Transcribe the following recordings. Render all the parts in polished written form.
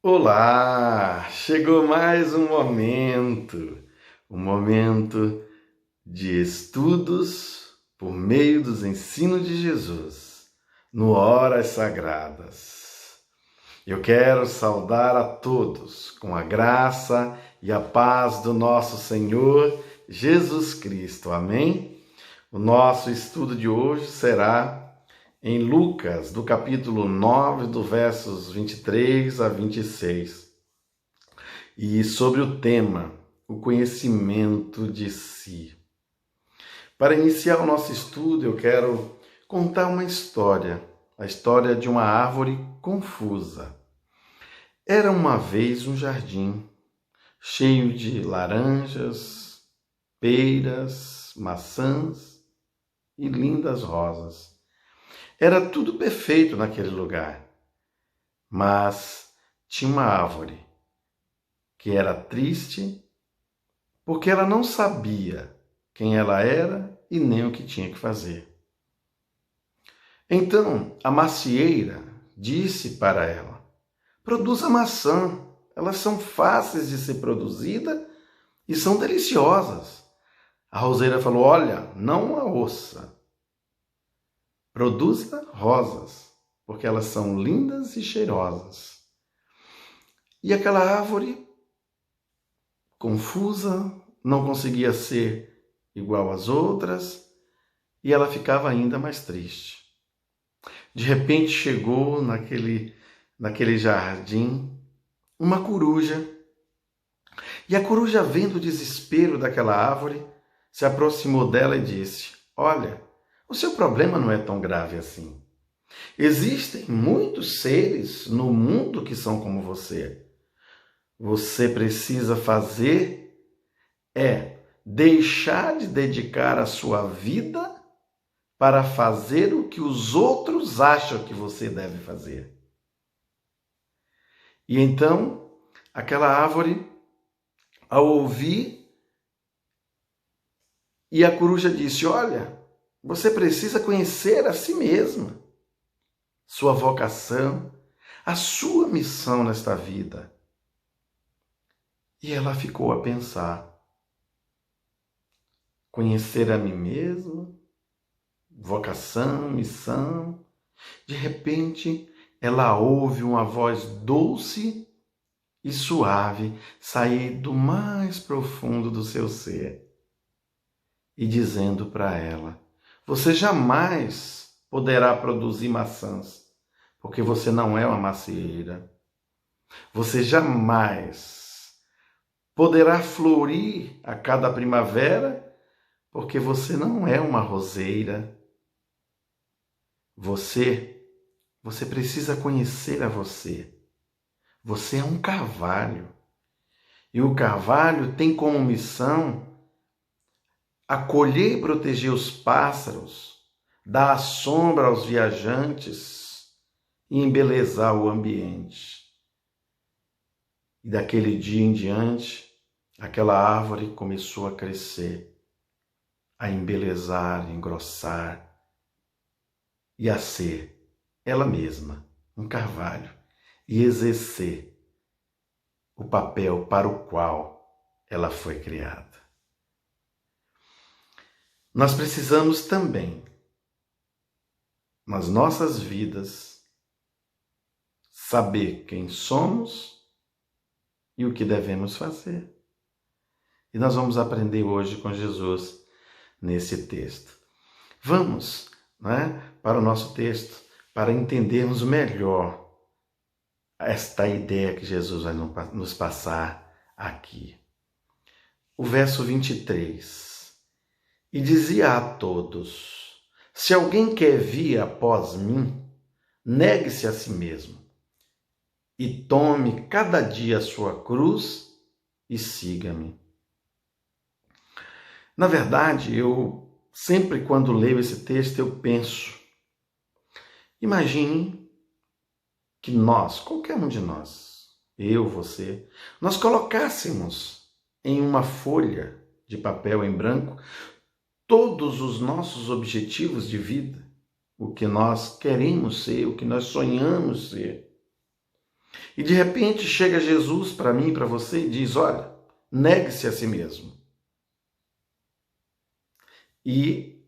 Olá! Chegou mais um momento de estudos por meio dos ensinos de Jesus, no Horas Sagradas. Eu quero saudar a todos com a graça e a paz do nosso Senhor Jesus Cristo. Amém? O nosso estudo de hoje será em Lucas, do capítulo 9, do versos 23 a 26. E sobre o tema, o conhecimento de si. Para iniciar o nosso estudo, eu quero contar uma história, a história de uma árvore confusa. Era uma vez um jardim cheio de laranjas, peiras, maçãs e lindas rosas. Era tudo perfeito naquele lugar, mas tinha uma árvore que era triste porque ela não sabia quem ela era e nem o que tinha que fazer. Então a macieira disse para ela: produza maçã, elas são fáceis de ser produzidas e são deliciosas. A roseira falou: olha, não a ouça. Produza rosas, porque elas são lindas e cheirosas. E aquela árvore, confusa, não conseguia ser igual às outras, e ela ficava ainda mais triste. De repente chegou naquele jardim uma coruja. E a coruja, vendo o desespero daquela árvore, se aproximou dela e disse: olha, o seu problema não é tão grave assim. Existem muitos seres no mundo que são como você. Você precisa fazer deixar de dedicar a sua vida para fazer o que os outros acham que você deve fazer. E então, aquela árvore, ao ouvir, e a coruja disse: olha, você precisa conhecer a si mesma, sua vocação, a sua missão nesta vida. E ela ficou a pensar: conhecer a mim mesma, vocação, missão. De repente, ela ouve uma voz doce e suave sair do mais profundo do seu ser e dizendo para ela: você jamais poderá produzir maçãs, porque você não é uma macieira. Você jamais poderá florir a cada primavera, porque você não é uma roseira. Você precisa conhecer a você. Você é um carvalho. E o carvalho tem como missão acolher e proteger os pássaros, dar a sombra aos viajantes e embelezar o ambiente. E daquele dia em diante, aquela árvore começou a crescer, a embelezar, engrossar e a ser ela mesma um carvalho e exercer o papel para o qual ela foi criada. Nós precisamos também, nas nossas vidas, saber quem somos e o que devemos fazer. E nós vamos aprender hoje com Jesus nesse texto. Vamos, para o nosso texto, para entendermos melhor esta ideia que Jesus vai nos passar aqui. O verso 23. E dizia a todos: se alguém quer vir após mim, negue-se a si mesmo e tome cada dia a sua cruz e siga-me. Na verdade, eu sempre quando leio esse texto eu penso, imagine que nós, qualquer um de nós, eu, você, nós colocássemos em uma folha de papel em branco todos os nossos objetivos de vida, o que nós queremos ser, o que nós sonhamos ser. E de repente chega Jesus para mim e para você e diz: olha, negue-se a si mesmo. E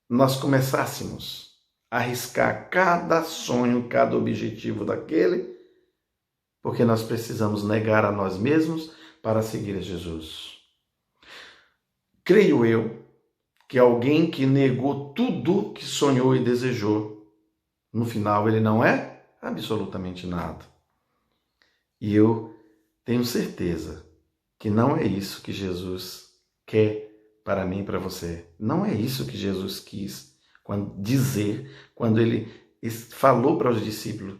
nós começássemos a arriscar cada sonho, cada objetivo daquele, porque nós precisamos negar a nós mesmos para seguir a Jesus. Creio eu que alguém que negou tudo que sonhou e desejou, no final ele não é absolutamente nada. E eu tenho certeza que não é isso que Jesus quer para mim e para você. Não é isso que Jesus quis dizer quando ele falou para os discípulos: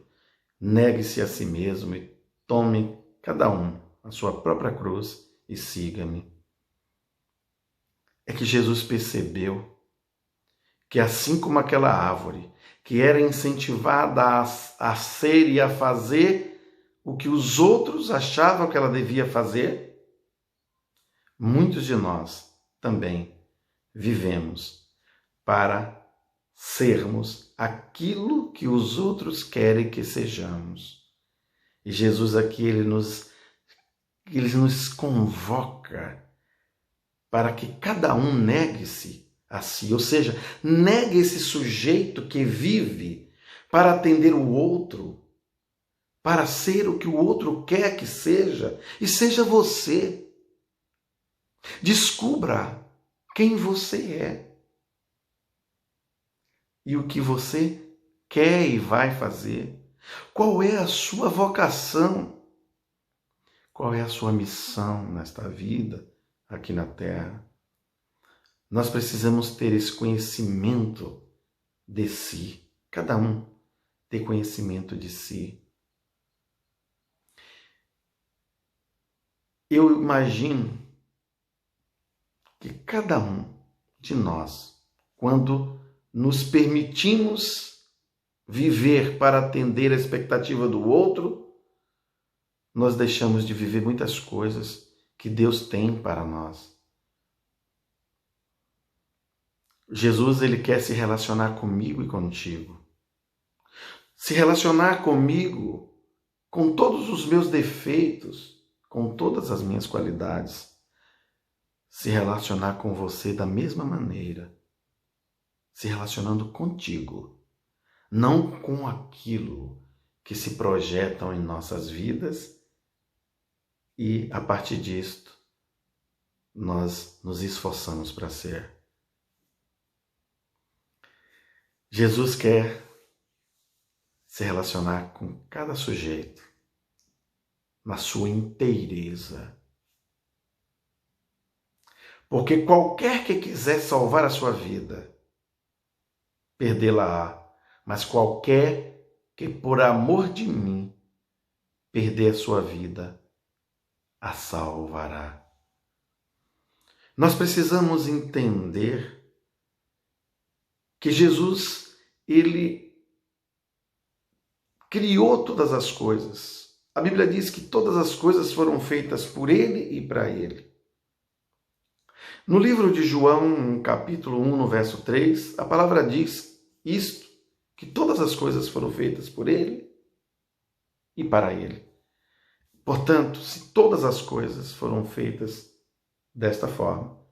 negue-se a si mesmo e tome cada um a sua própria cruz e siga-me. É que Jesus percebeu que assim como aquela árvore que era incentivada a ser e a fazer o que os outros achavam que ela devia fazer, muitos de nós também vivemos para sermos aquilo que os outros querem que sejamos. E Jesus aqui, ele nos convoca para que cada um negue-se a si, ou seja, negue esse sujeito que vive para atender o outro, para ser o que o outro quer que seja, e seja você. Descubra quem você é e o que você quer e vai fazer. Qual é a sua vocação? Qual é a sua missão nesta vida, aqui na Terra? Nós precisamos ter esse conhecimento de si, cada um ter conhecimento de si. Eu imagino que cada um de nós, quando nos permitimos viver para atender a expectativa do outro, nós deixamos de viver muitas coisas que Deus tem para nós. Jesus, ele quer se relacionar comigo e contigo. Se relacionar comigo com todos os meus defeitos, com todas as minhas qualidades. Se relacionar com você da mesma maneira. Se relacionando contigo. Não com aquilo que se projetam em nossas vidas e, a partir disto, nós nos esforçamos para ser. Jesus quer se relacionar com cada sujeito na sua inteireza. Porque qualquer que quiser salvar a sua vida, perdê-la-á. Mas qualquer que por amor de mim perder a sua vida, a salvará. Nós precisamos entender que Jesus, ele criou todas as coisas. A Bíblia diz que todas as coisas foram feitas por ele e para ele. No livro de João, capítulo 1, no verso 3, a palavra diz isto, que todas as coisas foram feitas por ele e para ele. Portanto, se todas as coisas foram feitas desta forma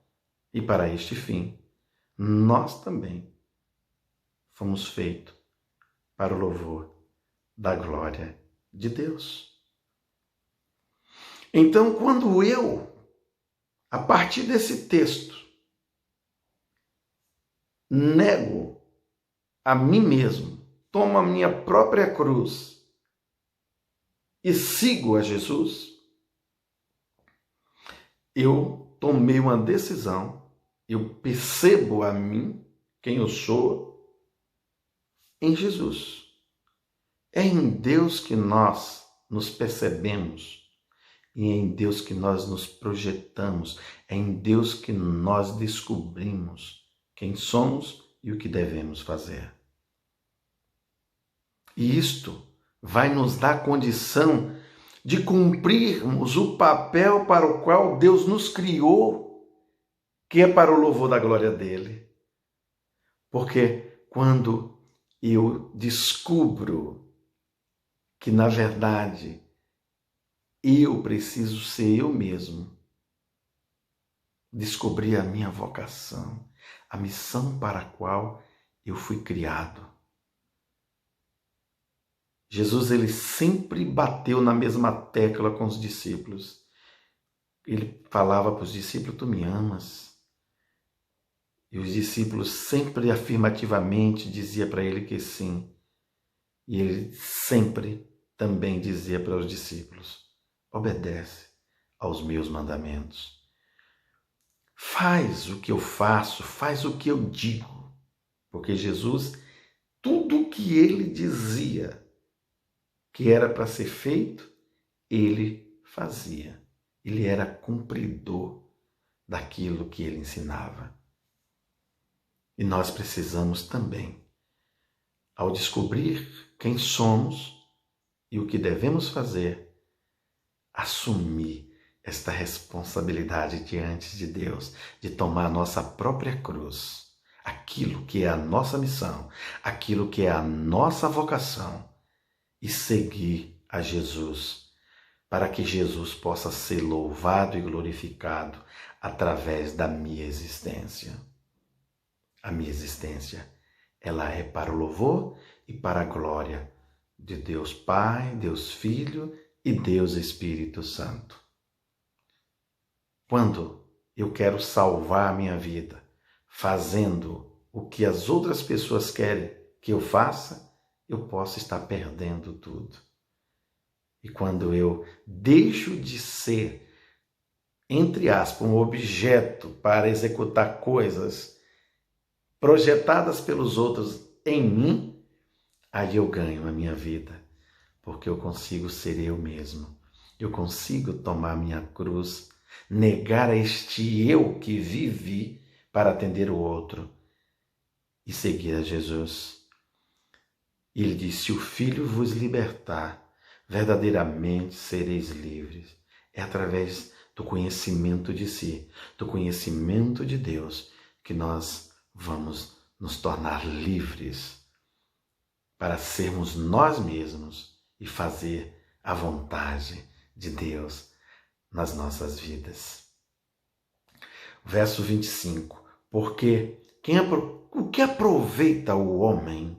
e para este fim, nós também fomos feitos para o louvor da glória de Deus. Então, quando eu, a partir desse texto, nego a mim mesmo, tomo a minha própria cruz e sigo a Jesus, eu tomei uma decisão, eu percebo a mim, quem eu sou, em Jesus. É em Deus que nós nos percebemos e é em Deus que nós nos projetamos, é em Deus que nós descobrimos quem somos e o que devemos fazer. E isto vai nos dar condição de cumprirmos o papel para o qual Deus nos criou, que é para o louvor da glória dele. Porque quando eu descubro que, na verdade, eu preciso ser eu mesmo, descobrir a minha vocação, a missão para a qual eu fui criado. Jesus, ele sempre bateu na mesma tecla com os discípulos. Ele falava para os discípulos: tu me amas. E os discípulos sempre afirmativamente diziam para ele que sim. E ele sempre também dizia para os discípulos: obedece aos meus mandamentos. Faz o que eu faço, faz o que eu digo. Porque Jesus, tudo o que ele dizia que era para ser feito, ele fazia. Ele era cumpridor daquilo que ele ensinava. E nós precisamos também, ao descobrir quem somos e o que devemos fazer, assumir esta responsabilidade diante de Deus, de tomar a nossa própria cruz, aquilo que é a nossa missão, aquilo que é a nossa vocação, e seguir a Jesus, para que Jesus possa ser louvado e glorificado através da minha existência. A minha existência, ela é para o louvor e para a glória de Deus Pai, Deus Filho e Deus Espírito Santo. Quando eu quero salvar a minha vida, fazendo o que as outras pessoas querem que eu faça, eu posso estar perdendo tudo. E quando eu deixo de ser, entre aspas, um objeto para executar coisas projetadas pelos outros em mim, aí eu ganho a minha vida, porque eu consigo ser eu mesmo. Eu consigo tomar minha cruz, negar este eu que vivi para atender o outro e seguir a Jesus. E ele diz: se o Filho vos libertar, verdadeiramente sereis livres. É através do conhecimento de si, do conhecimento de Deus, que nós vamos nos tornar livres para sermos nós mesmos e fazer a vontade de Deus nas nossas vidas. Verso 25. Porque o que aproveita o homem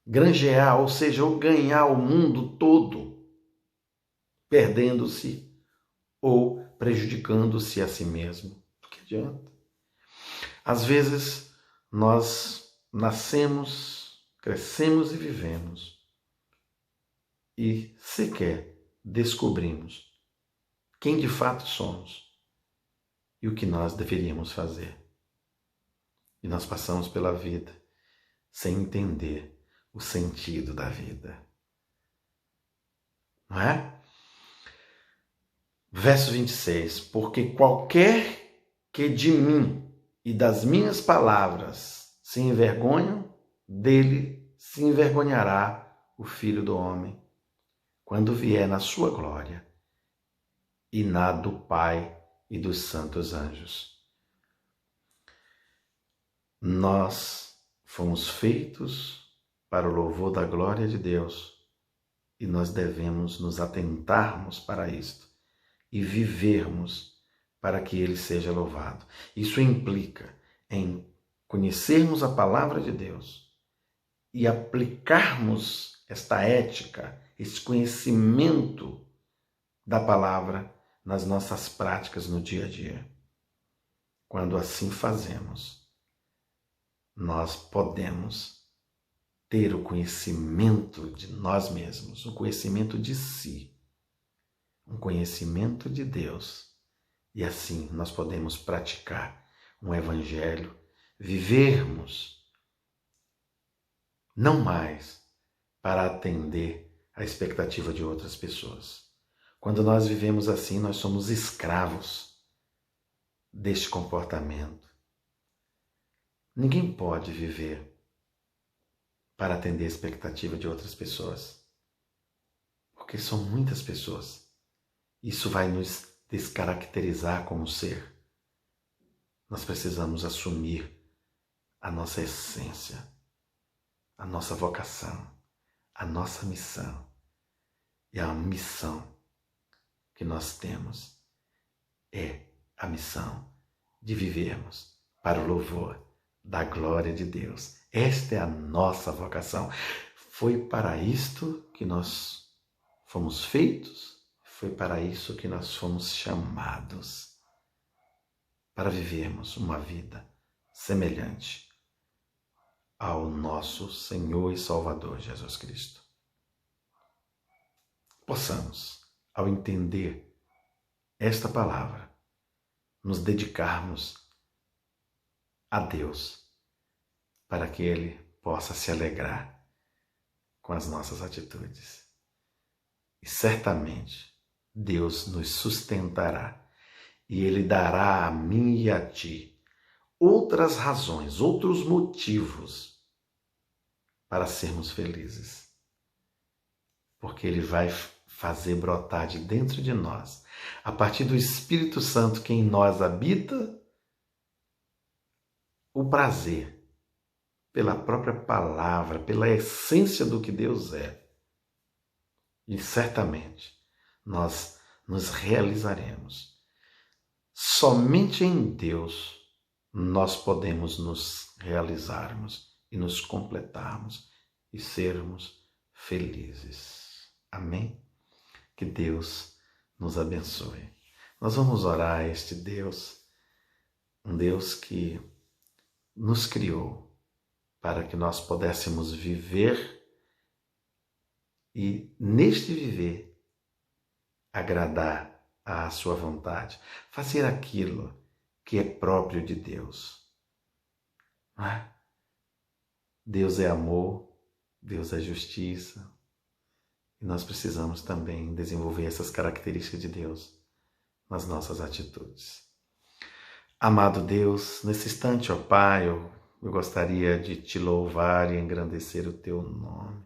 granjear, ou seja, ou ganhar o mundo todo, perdendo-se ou prejudicando-se a si mesmo? O que adianta? Às vezes nós nascemos, crescemos e vivemos e sequer descobrimos quem de fato somos e o que nós deveríamos fazer. E nós passamos pela vida sem entender o sentido da vida. Não é? Verso 26. Porque qualquer que de mim e das minhas palavras se envergonham, dele se envergonhará o Filho do Homem, quando vier na sua glória e na do Pai e dos santos anjos. Nós fomos feitos para o louvor da glória de Deus, e nós devemos nos atentarmos para isto e vivermos para que Ele seja louvado. Isso implica em conhecermos a palavra de Deus e aplicarmos esta ética, esse conhecimento da palavra nas nossas práticas no dia a dia. Quando assim fazemos, nós podemos ter o conhecimento de nós mesmos, o conhecimento de si, um conhecimento de Deus. E assim nós podemos praticar um evangelho, vivermos não mais para atender à expectativa de outras pessoas. Quando nós vivemos assim, nós somos escravos deste comportamento. Ninguém pode viver para atender a expectativa de outras pessoas, porque são muitas pessoas. Isso vai nos descaracterizar como ser. Nós precisamos assumir a nossa essência, a nossa vocação, a nossa missão. E a missão que nós temos é a missão de vivermos para o louvor da glória de Deus. Esta é a nossa vocação. Foi para isto que nós fomos feitos, foi para isso que nós fomos chamados, para vivermos uma vida semelhante ao nosso Senhor e Salvador Jesus Cristo. Possamos, ao entender esta palavra, nos dedicarmos a Deus, para que Ele possa se alegrar com as nossas atitudes. E certamente Deus nos sustentará e Ele dará a mim e a ti outras razões, outros motivos para sermos felizes. Porque Ele vai fazer brotar de dentro de nós, a partir do Espírito Santo que em nós habita, o prazer pela própria palavra, pela essência do que Deus é. E certamente nós nos realizaremos. Somente em Deus nós podemos nos realizarmos e nos completarmos e sermos felizes. Amém? Que Deus nos abençoe. Nós vamos orar a este Deus, um Deus que nos criou para que nós pudéssemos viver e, neste viver, agradar à sua vontade, fazer aquilo que é próprio de Deus. Deus é amor, Deus é justiça, e nós precisamos também desenvolver essas características de Deus nas nossas atitudes. Amado Deus, nesse instante, ó Pai, eu gostaria de te louvar e engrandecer o teu nome,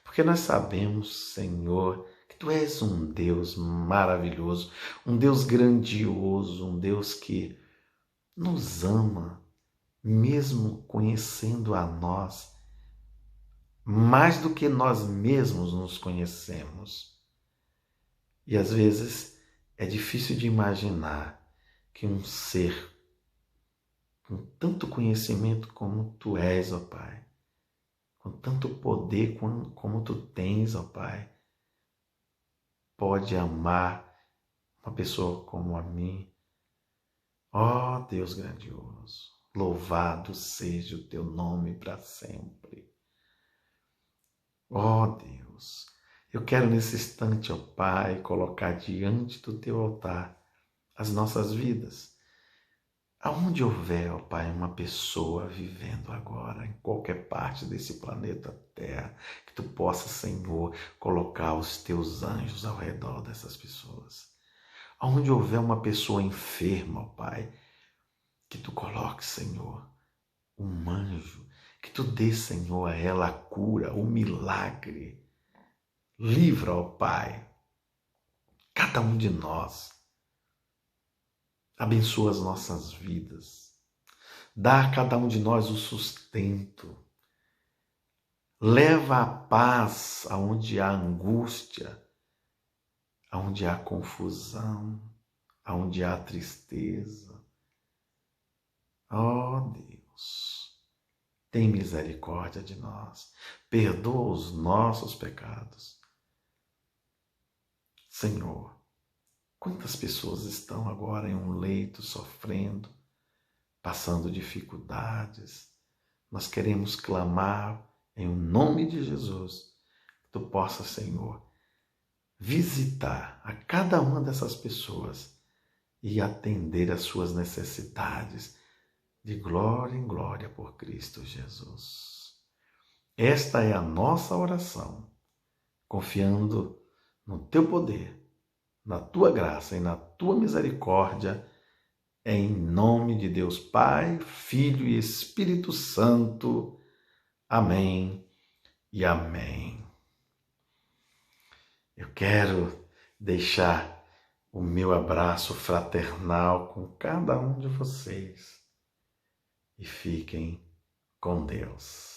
porque nós sabemos, Senhor, que tu és um Deus maravilhoso, um Deus grandioso, um Deus que nos ama, mesmo conhecendo a nós, mais do que nós mesmos nos conhecemos. E às vezes é difícil de imaginar que um ser com tanto conhecimento como tu és, ó Pai, com tanto poder como tu tens, ó Pai, pode amar uma pessoa como a mim. Ó Deus grandioso, louvado seja o teu nome para sempre. Ó Deus, eu quero nesse instante, ó Pai, colocar diante do teu altar as nossas vidas. Aonde houver, ó Pai, uma pessoa vivendo agora, em qualquer parte desse planeta Terra, que tu possa, Senhor, colocar os teus anjos ao redor dessas pessoas. Aonde houver uma pessoa enferma, ó Pai, que tu coloque, Senhor, um anjo, que tu dê, Senhor, a ela a cura, o milagre. Livra, ó Pai, cada um de nós. Abençoa as nossas vidas. Dá a cada um de nós o sustento. Leva a paz aonde há angústia, aonde há confusão, aonde há tristeza. Ó Deus, tem misericórdia de nós. Perdoa os nossos pecados. Senhor, quantas pessoas estão agora em um leito sofrendo, passando dificuldades? Nós queremos clamar em nome de Jesus, que tu possa, Senhor, visitar a cada uma dessas pessoas e atender às suas necessidades de glória em glória por Cristo Jesus. Esta é a nossa oração, confiando no teu poder, na tua graça e na tua misericórdia, em nome de Deus Pai, Filho e Espírito Santo. Amém e amém. Eu quero deixar o meu abraço fraternal com cada um de vocês e fiquem com Deus.